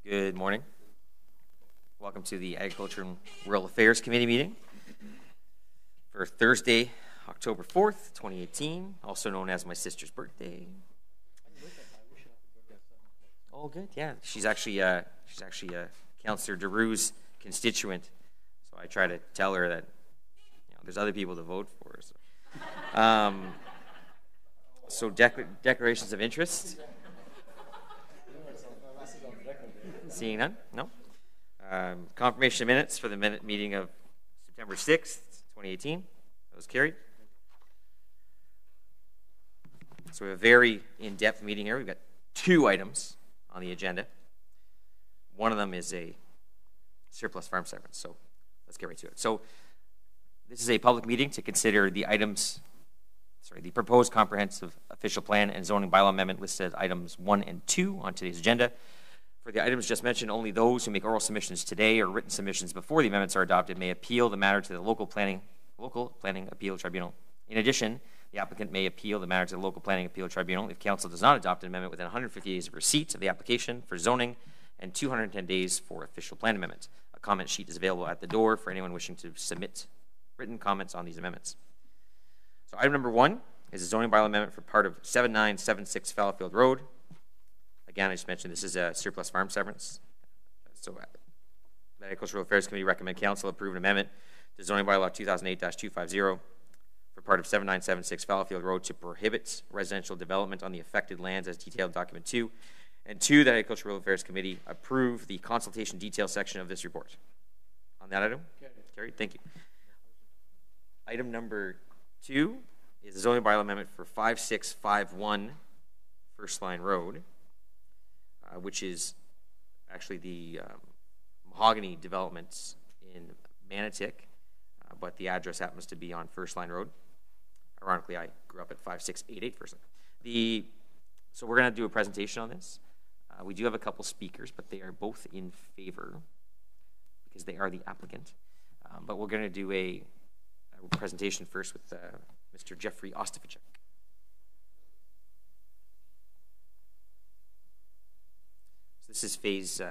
Good morning. Welcome to the Agriculture and Rural Affairs Committee meeting for Thursday, October 4th, 2018, also known as my sister's birthday. Oh, good. Yeah, she's actually Councillor Darou's constituent, so I try to tell her that there's other people to vote for. So declarations of interest. Seeing none? No. Confirmation of minutes for the meeting of September 6th, 2018. That was carried. So we have a very in-depth meeting here. We've got two items on the agenda. One of them is a surplus farm severance. So let's get right to it. So this is a public meeting to consider the proposed comprehensive official plan and zoning bylaw amendment listed items 1 and 2 on today's agenda. For the items just mentioned, only those who make oral submissions today or written submissions before the amendments are adopted may appeal the matter to the local planning appeal tribunal. In addition, the applicant may appeal the matter to the local planning appeal tribunal if council does not adopt an amendment within 150 days of receipt of the application for zoning and 210 days for official plan amendment. A comment sheet is available at the door for anyone wishing to submit written comments on these amendments. So item number 1 is a zoning bylaw amendment for part of 7976 Fallowfield Road. Again, I just mentioned this is a surplus farm severance. So the Agricultural Affairs Committee recommend council approve an amendment to zoning bylaw 2008-250 for part of 7976 Fallowfield Road to prohibit residential development on the affected lands as detailed in document 2. And 2, the Agricultural Affairs Committee approve the consultation detail section of this report. On that item? Carried. Thank you. Item number 2 is a zoning bylaw amendment for 5651 First Line Road, which is actually the Mahogany developments in Manotick, but the address happens to be on First Line Road. Ironically, I grew up at 5688 First Line. So we're going to do a presentation on this. We do have a couple speakers, but they are both in favor because they are the applicant. But we're going to do a presentation first with Mr. Jeffrey Ostaficek. So this is phase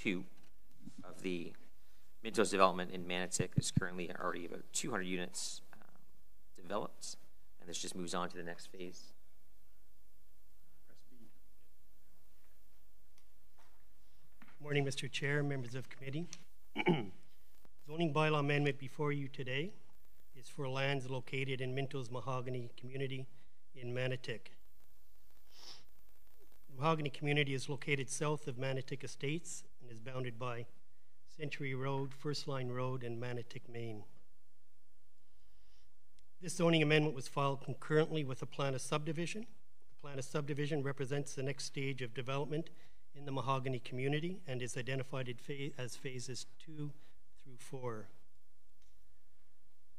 2 of the Mintos development in Manotick. There's currently already about 200 units developed, and this just moves on to the next phase. Good morning, Mr. Chair, members of committee. Zoning bylaw amendment before you today is for lands located in Mintos Mahogany community in Manotick. The Mahogany community is located south of Manotick Estates and is bounded by Century Road, First Line Road, and Manotick, Maine. This zoning amendment was filed concurrently with a plan of subdivision. The plan of subdivision represents the next stage of development in the Mahogany community and is identified as phases 2 through 4.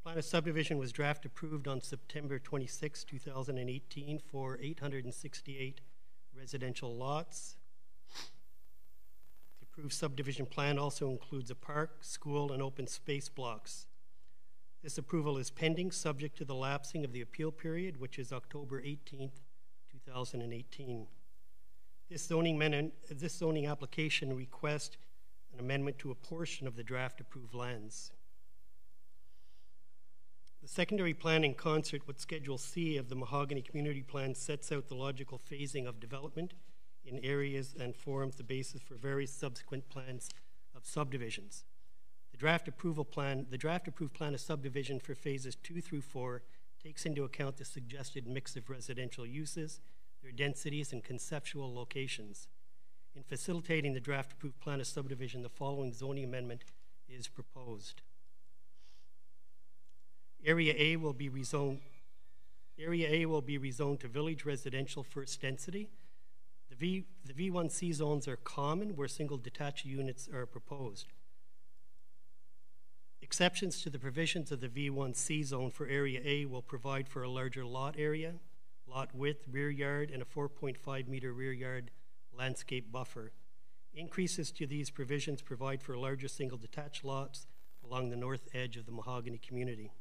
Plan of subdivision was draft approved on September 26, 2018 for 868 residential lots. The approved subdivision plan also includes a park, school, and open space blocks. This approval is pending, subject to the lapsing of the appeal period, which is October 18, 2018. This zoning application requests an amendment to a portion of the draft approved lands. The secondary plan, in concert with Schedule C of the Mahogany Community Plan, sets out the logical phasing of development in areas and forms the basis for various subsequent plans of subdivisions. The draft approved plan of subdivision for phases 2 through 4 takes into account the suggested mix of residential uses, their densities, and conceptual locations. In facilitating the draft approved plan of subdivision, the following zoning amendment is proposed. Area A will be rezoned to village residential first density. The V1C zones are common where single detached units are proposed. Exceptions to the provisions of the V1C zone for Area A will provide for a larger lot area, lot width, rear yard, and a 4.5 meter rear yard landscape buffer. Increases to these provisions provide for larger single detached lots along the north edge of the Mahogany community.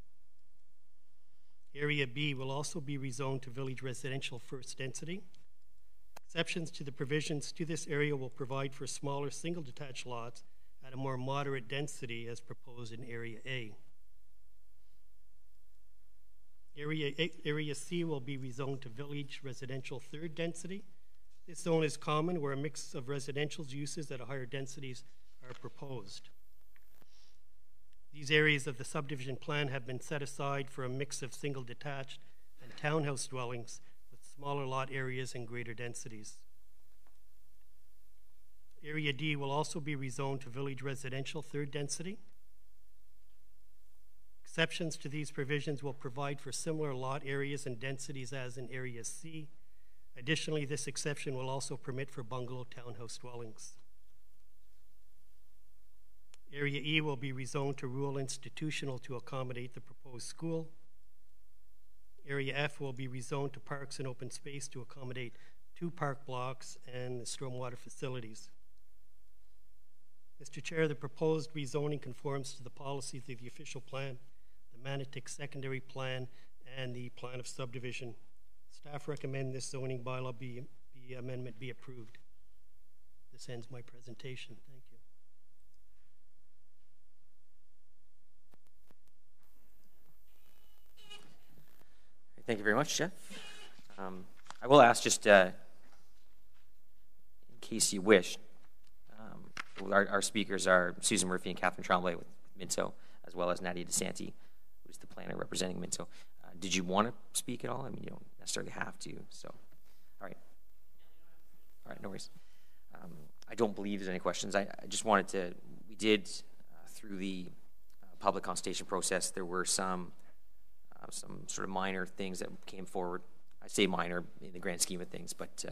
Area B will also be rezoned to village residential first density. Exceptions to the provisions to this area will provide for smaller single detached lots at a more moderate density as proposed in Area A. Area C will be rezoned to village residential third density. This zone is common where a mix of residential uses at higher densities are proposed. These areas of the subdivision plan have been set aside for a mix of single detached and townhouse dwellings with smaller lot areas and greater densities. Area D will also be rezoned to village residential third density. Exceptions to these provisions will provide for similar lot areas and densities as in Area C. Additionally, this exception will also permit for bungalow townhouse dwellings. Area E will be rezoned to rural institutional to accommodate the proposed school. Area F will be rezoned to parks and open space to accommodate 2 park blocks and the stormwater facilities. Mr. Chair, the proposed rezoning conforms to the policies of the official plan, the Manotick secondary plan, and the plan of subdivision. Staff recommend this zoning bylaw amendment be approved. This ends my presentation. Thank you. Thank you very much, Jeff. I will ask just in case you wish, our speakers are Susan Murphy and Catherine Tremblay with Minto, as well as Nadia DeSanti, who's the planner representing Minto. Did you want to speak at all? I mean, you don't necessarily have to, so. All right. All right, no worries. I don't believe there's any questions. I just wanted to, we did, through the public consultation process, there were some sort of minor things that came forward. I say minor in the grand scheme of things, but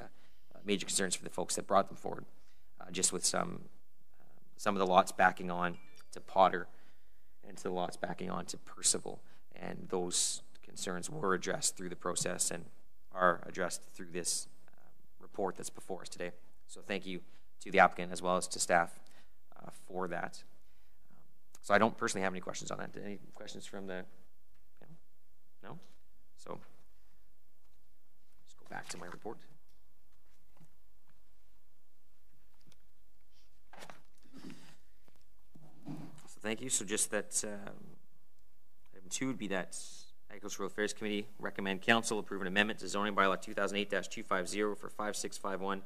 major concerns for the folks that brought them forward, just with some of the lots backing on to Potter and to the lots backing on to Percival. And those concerns were addressed through the process and are addressed through this report that's before us today. So thank you to the applicant as well as to staff for that. So I don't personally have any questions on that. Any questions from the panel? No? So let's go back to my report. So thank you. So just that item 2 would be that Agricultural Affairs Committee recommend council approve an amendment to zoning bylaw 2008-250 for 5651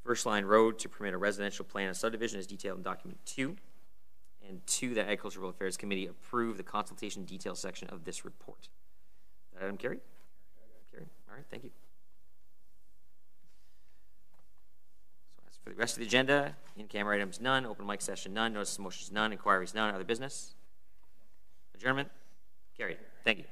First Line Road to permit a residential plan and subdivision as detailed in document 2. And 2, that Agricultural Affairs Committee approve the consultation detail section of this report. That item carried? Carried. All right, thank you. So as for the rest of the agenda, in-camera items none, open mic session none, notice of motions none, inquiries none, other business? Adjournment? Carried. Thank you.